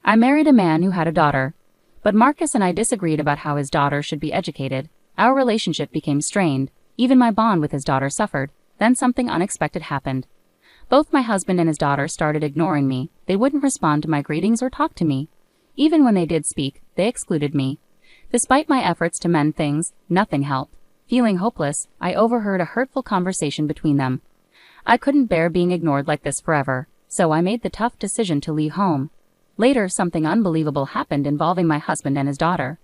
I married a man who had a daughter, but Marcus and I disagreed about how his daughter should be educated. Our relationship became strained. Even my bond with his daughter suffered. Then something unexpected happened. Both my husband and his daughter started ignoring me. They wouldn't respond to my greetings or talk to me. Even when they did speak, they excluded me. Despite my efforts to mend things, nothing helped. Feeling hopeless, I overheard a hurtful conversation between them. I couldn't bear being ignored like this forever, so I made the tough decision to leave home. Later, something unbelievable happened involving my husband and his daughter.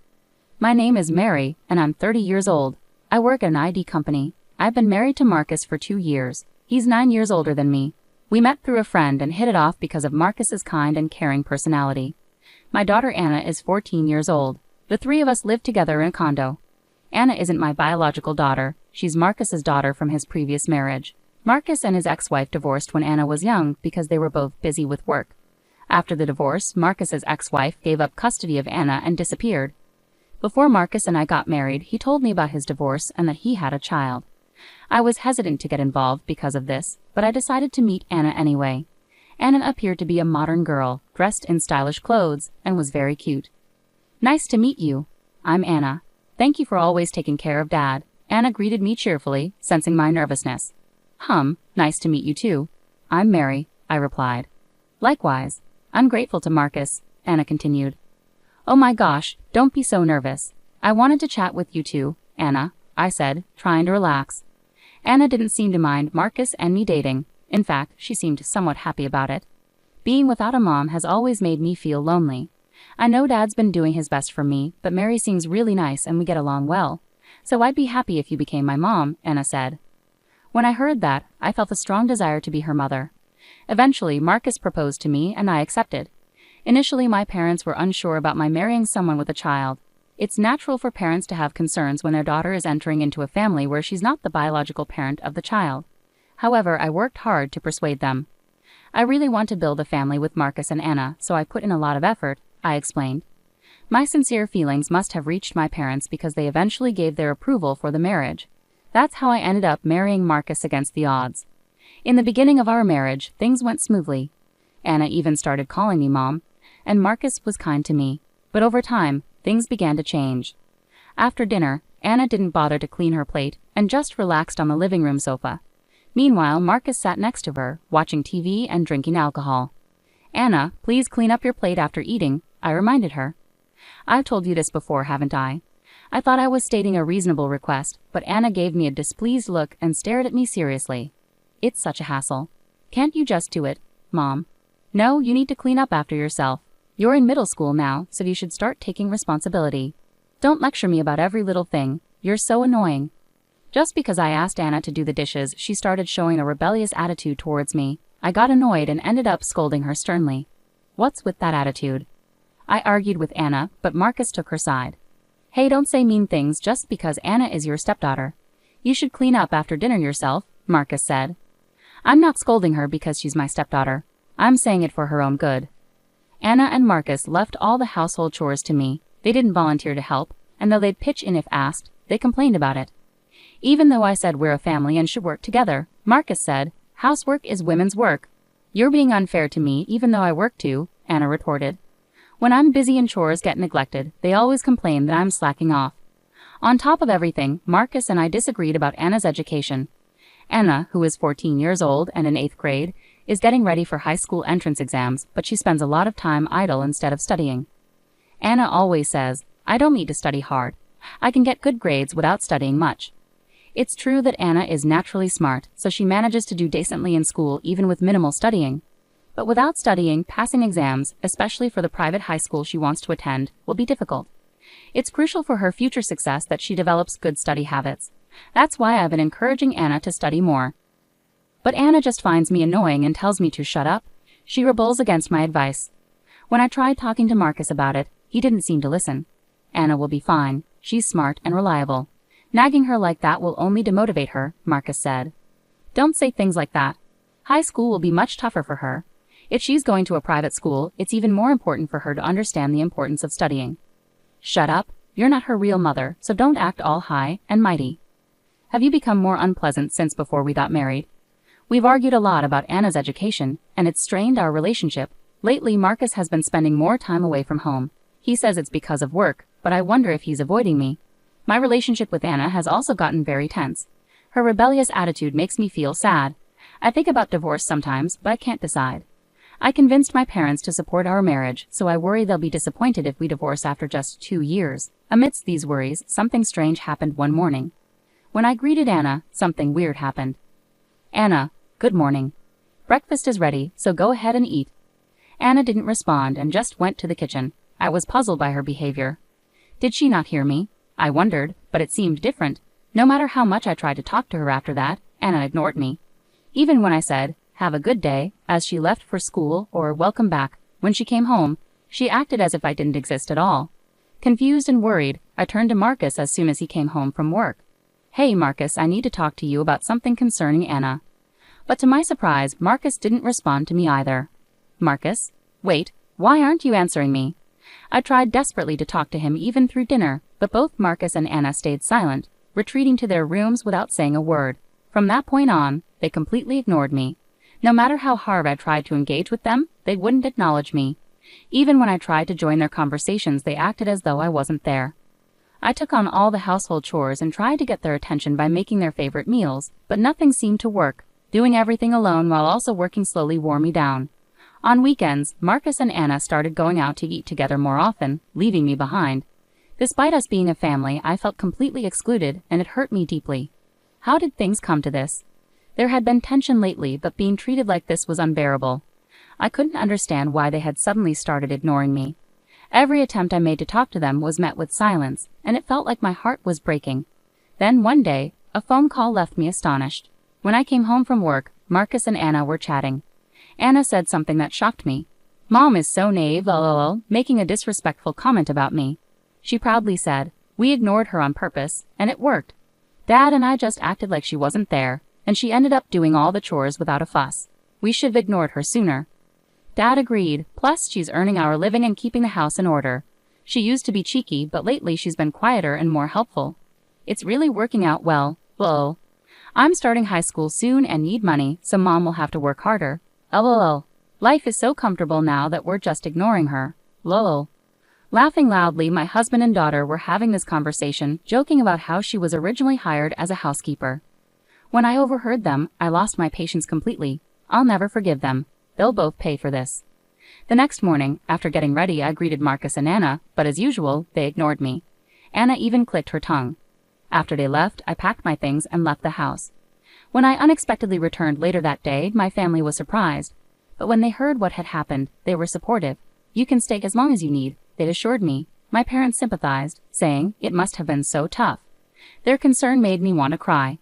My name is Mary, and I'm 30 years old. I work at an ID company. I've been married to Marcus for 2 years. He's 9 years older than me. We met through a friend and hit it off because of Marcus's kind and caring personality. My daughter Anna is 14 years old. The three of us live together in a condo. Anna isn't my biological daughter. She's Marcus's daughter from his previous marriage. Marcus and his ex-wife divorced when Anna was young because they were both busy with work. After the divorce, Marcus's ex-wife gave up custody of Anna and disappeared. Before Marcus and I got married, he told me about his divorce and that he had a child. I was hesitant to get involved because of this, but I decided to meet Anna anyway. Anna appeared to be a modern girl, dressed in stylish clothes, and was very cute. Nice to meet you. I'm Anna. Thank you for always taking care of Dad. Anna greeted me cheerfully, sensing my nervousness. Nice to meet you too. I'm Mary, I replied. Likewise. I'm grateful to Marcus, Anna continued. Oh my gosh, don't be so nervous. I wanted to chat with you too, Anna, I said, trying to relax. Anna didn't seem to mind Marcus and me dating. In fact, she seemed somewhat happy about it. Being without a mom has always made me feel lonely. I know Dad's been doing his best for me, but Mary seems really nice and we get along well. So I'd be happy if you became my mom, Anna said. When I heard that, I felt a strong desire to be her mother. Eventually, Marcus proposed to me and I accepted. Initially, my parents were unsure about my marrying someone with a child. It's natural for parents to have concerns when their daughter is entering into a family where she's not the biological parent of the child. However, I worked hard to persuade them. I really want to build a family with Marcus and Anna, so I put in a lot of effort, I explained. My sincere feelings must have reached my parents because they eventually gave their approval for the marriage. That's how I ended up marrying Marcus against the odds. In the beginning of our marriage, things went smoothly. Anna even started calling me Mom, and Marcus was kind to me. But over time, things began to change. After dinner, Anna didn't bother to clean her plate and just relaxed on the living room sofa. Meanwhile, Marcus sat next to her, watching TV and drinking alcohol. Anna, please clean up your plate after eating, I reminded her. I've told you this before, haven't I? I thought I was stating a reasonable request, but Anna gave me a displeased look and stared at me seriously. It's such a hassle. Can't you just do it, Mom? No, you need to clean up after yourself. You're in middle school now, so you should start taking responsibility. Don't lecture me about every little thing. You're so annoying. Just because I asked Anna to do the dishes, she started showing a rebellious attitude towards me. I got annoyed and ended up scolding her sternly. What's with that attitude? I argued with Anna, but Marcus took her side. Hey, don't say mean things just because Anna is your stepdaughter. You should clean up after dinner yourself, Marcus said. I'm not scolding her because she's my stepdaughter. I'm saying it for her own good. Anna and Marcus left all the household chores to me. They didn't volunteer to help, and though they'd pitch in if asked, they complained about it. Even though I said we're a family and should work together, Marcus said, housework is women's work. You're being unfair to me even though I work too, Anna retorted. When I'm busy and chores get neglected, they always complain that I'm slacking off. On top of everything, Marcus and I disagreed about Anna's education. Anna, who is 14 years old and in 8th grade, is getting ready for high school entrance exams, but she spends a lot of time idle instead of studying. Anna always says, I don't need to study hard. I can get good grades without studying much. It's true that Anna is naturally smart, so she manages to do decently in school even with minimal studying. But without studying, passing exams, especially for the private high school she wants to attend, will be difficult. It's crucial for her future success that she develops good study habits. That's why I've been encouraging Anna to study more. But Anna just finds me annoying and tells me to shut up. She rebels against my advice. When I tried talking to Marcus about it, he didn't seem to listen. Anna will be fine. She's smart and reliable. Nagging her like that will only demotivate her, Marcus said. Don't say things like that. High school will be much tougher for her. If she's going to a private school, it's even more important for her to understand the importance of studying. Shut up. You're not her real mother, so don't act all high and mighty. Have you become more unpleasant since before we got married? We've argued a lot about Anna's education, and it's strained our relationship. Lately, Marcus has been spending more time away from home. He says it's because of work, but I wonder if he's avoiding me. My relationship with Anna has also gotten very tense. Her rebellious attitude makes me feel sad. I think about divorce sometimes, but I can't decide. I convinced my parents to support our marriage, so I worry they'll be disappointed if we divorce after just 2 years. Amidst these worries, something strange happened one morning. When I greeted Anna, something weird happened. "Anna, good morning. Breakfast is ready, so go ahead and eat." Anna didn't respond and just went to the kitchen. I was puzzled by her behavior. Did she not hear me? I wondered, but it seemed different. No matter how much I tried to talk to her after that, Anna ignored me. Even when I said, "Have a good day," as she left for school, or "Welcome back," when she came home, she acted as if I didn't exist at all. Confused and worried, I turned to Marcus as soon as he came home from work. "Hey Marcus, I need to talk to you about something concerning Anna." But to my surprise, Marcus didn't respond to me either. "Marcus? Wait, why aren't you answering me?" I tried desperately to talk to him even through dinner, but both Marcus and Anna stayed silent, retreating to their rooms without saying a word. From that point on, they completely ignored me. No matter how hard I tried to engage with them, they wouldn't acknowledge me. Even when I tried to join their conversations, they acted as though I wasn't there. I took on all the household chores and tried to get their attention by making their favorite meals, but nothing seemed to work. Doing everything alone while also working slowly wore me down. On weekends, Marcus and Anna started going out to eat together more often, leaving me behind. Despite us being a family, I felt completely excluded, and it hurt me deeply. How did things come to this? There had been tension lately, but being treated like this was unbearable. I couldn't understand why they had suddenly started ignoring me. Every attempt I made to talk to them was met with silence, and it felt like my heart was breaking. Then one day, a phone call left me astonished. When I came home from work, Marcus and Anna were chatting. Anna said something that shocked me. "Mom is so naive, lol," making a disrespectful comment about me. She proudly said, "We ignored her on purpose, and it worked. Dad and I just acted like she wasn't there, and she ended up doing all the chores without a fuss. We should have ignored her sooner." Dad agreed, plus she's earning our living and keeping the house in order. She used to be cheeky, but lately she's been quieter and more helpful. It's really working out well, lol. I'm starting high school soon and need money, so Mom will have to work harder. LOL. Life is so comfortable now that we're just ignoring her. LOL. Laughing loudly, my husband and daughter were having this conversation, joking about how she was originally hired as a housekeeper. When I overheard them, I lost my patience completely. I'll never forgive them. They'll both pay for this. The next morning, after getting ready, I greeted Marcus and Anna, but as usual, they ignored me. Anna even clicked her tongue. After they left, I packed my things and left the house. When I unexpectedly returned later that day, my family was surprised. But when they heard what had happened, they were supportive. "You can stay as long as you need," they assured me. My parents sympathized, saying, "It must have been so tough." Their concern made me want to cry.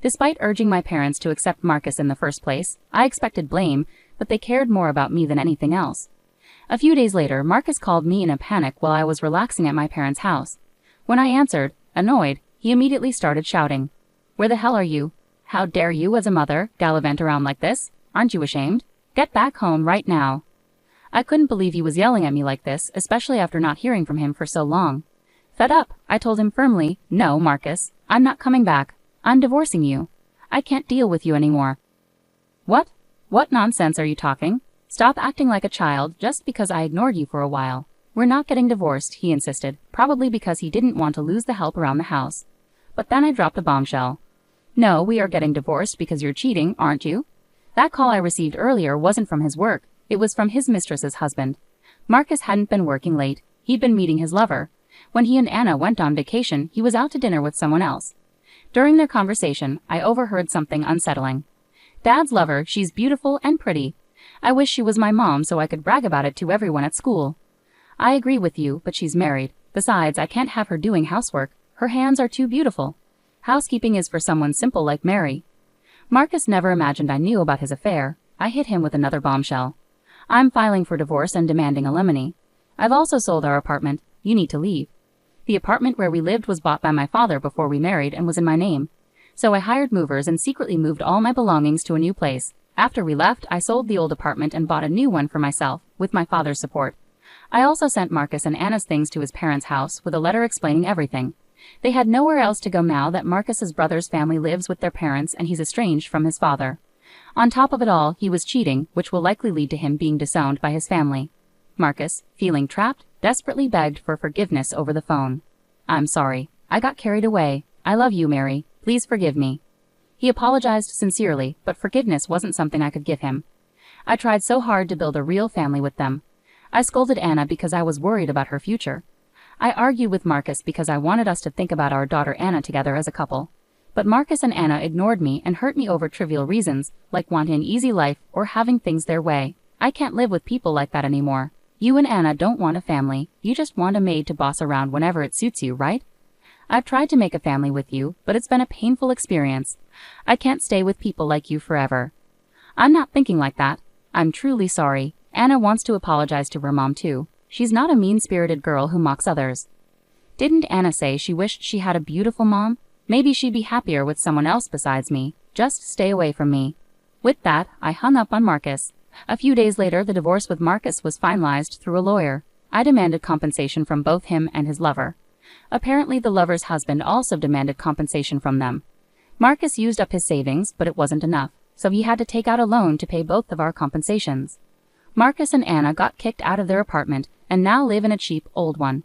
Despite urging my parents to accept Marcus in the first place, I expected blame, but they cared more about me than anything else. A few days later, Marcus called me in a panic while I was relaxing at my parents' house. When I answered, annoyed, he immediately started shouting, "Where the hell are you? How dare you, as a mother, gallivant around like this? Aren't you ashamed? Get back home right now." I couldn't believe he was yelling at me like this, especially after not hearing from him for so long. Fed up, I told him firmly, "No, Marcus, I'm not coming back. I'm divorcing you. I can't deal with you anymore." "What? What nonsense are you talking? Stop acting like a child just because I ignored you for a while. We're not getting divorced," he insisted, probably because he didn't want to lose the help around the house. But then I dropped a bombshell. "No, we are getting divorced because you're cheating, aren't you?" That call I received earlier wasn't from his work. It was from his mistress's husband. Marcus hadn't been working late. He'd been meeting his lover. When he and Anna went on vacation, he was out to dinner with someone else. During their conversation, I overheard something unsettling. "Dad's lover, she's beautiful and pretty. I wish she was my mom so I could brag about it to everyone at school." "I agree with you, but she's married. Besides, I can't have her doing housework. Her hands are too beautiful. Housekeeping is for someone simple like Mary." Marcus never imagined I knew about his affair. I hit him with another bombshell. "I'm filing for divorce and demanding alimony. I've also sold our apartment. You need to leave." The apartment where we lived was bought by my father before we married and was in my name. So I hired movers and secretly moved all my belongings to a new place. After we left, I sold the old apartment and bought a new one for myself, with my father's support. I also sent Marcus and Anna's things to his parents' house with a letter explaining everything. They had nowhere else to go now that Marcus's brother's family lives with their parents and he's estranged from his father. On top of it all, he was cheating, which will likely lead to him being disowned by his family. Marcus, feeling trapped, desperately begged for forgiveness over the phone. "I'm sorry. I got carried away. I love you, Mary. Please forgive me." He apologized sincerely, but forgiveness wasn't something I could give him. I tried so hard to build a real family with them. I scolded Anna because I was worried about her future. I argued with Marcus because I wanted us to think about our daughter Anna together as a couple. But Marcus and Anna ignored me and hurt me over trivial reasons, like wanting an easy life or having things their way. I can't live with people like that anymore. You and Anna don't want a family, you just want a maid to boss around whenever it suits you, right? I've tried to make a family with you, but it's been a painful experience. I can't stay with people like you forever. I'm not thinking like that. I'm truly sorry. Anna wants to apologize to her mom too. She's not a mean-spirited girl who mocks others. Didn't Anna say she wished she had a beautiful mom? Maybe she'd be happier with someone else besides me. Just stay away from me. With that, I hung up on Marcus. A few days later, the divorce with Marcus was finalized through a lawyer. I demanded compensation from both him and his lover. Apparently, the lover's husband also demanded compensation from them. Marcus used up his savings, but it wasn't enough, so he had to take out a loan to pay both of our compensations. Marcus and Anna got kicked out of their apartment and now live in a cheap, old one.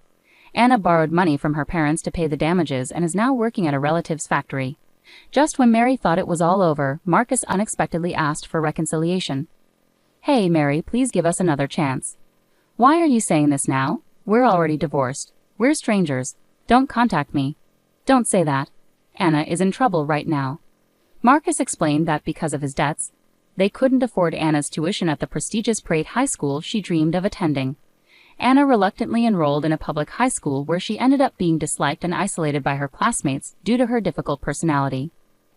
Anna borrowed money from her parents to pay the damages and is now working at a relative's factory. Just when Mary thought it was all over, Marcus unexpectedly asked for reconciliation. "Hey, Mary, please give us another chance." "Why are you saying this now? We're already divorced. We're strangers. Don't contact me." "Don't say that. Anna is in trouble right now." Marcus explained that because of his debts, they couldn't afford Anna's tuition at the prestigious Pratt High School she dreamed of attending. Anna reluctantly enrolled in a public high school where she ended up being disliked and isolated by her classmates due to her difficult personality.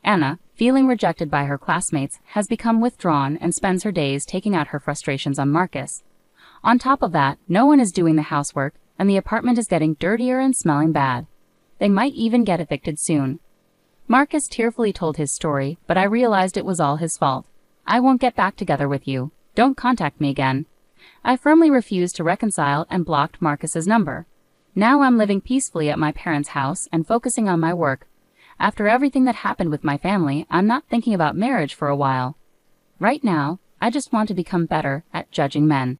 Anna, feeling rejected by her classmates, has become withdrawn and spends her days taking out her frustrations on Marcus. On top of that, no one is doing the housework, and the apartment is getting dirtier and smelling bad. They might even get evicted soon. Marcus tearfully told his story, but I realized it was all his fault. "I won't get back together with you. Don't contact me again." I firmly refused to reconcile and blocked Marcus's number. Now I'm living peacefully at my parents' house and focusing on my work. After everything that happened with my family, I'm not thinking about marriage for a while. Right now, I just want to become better at judging men.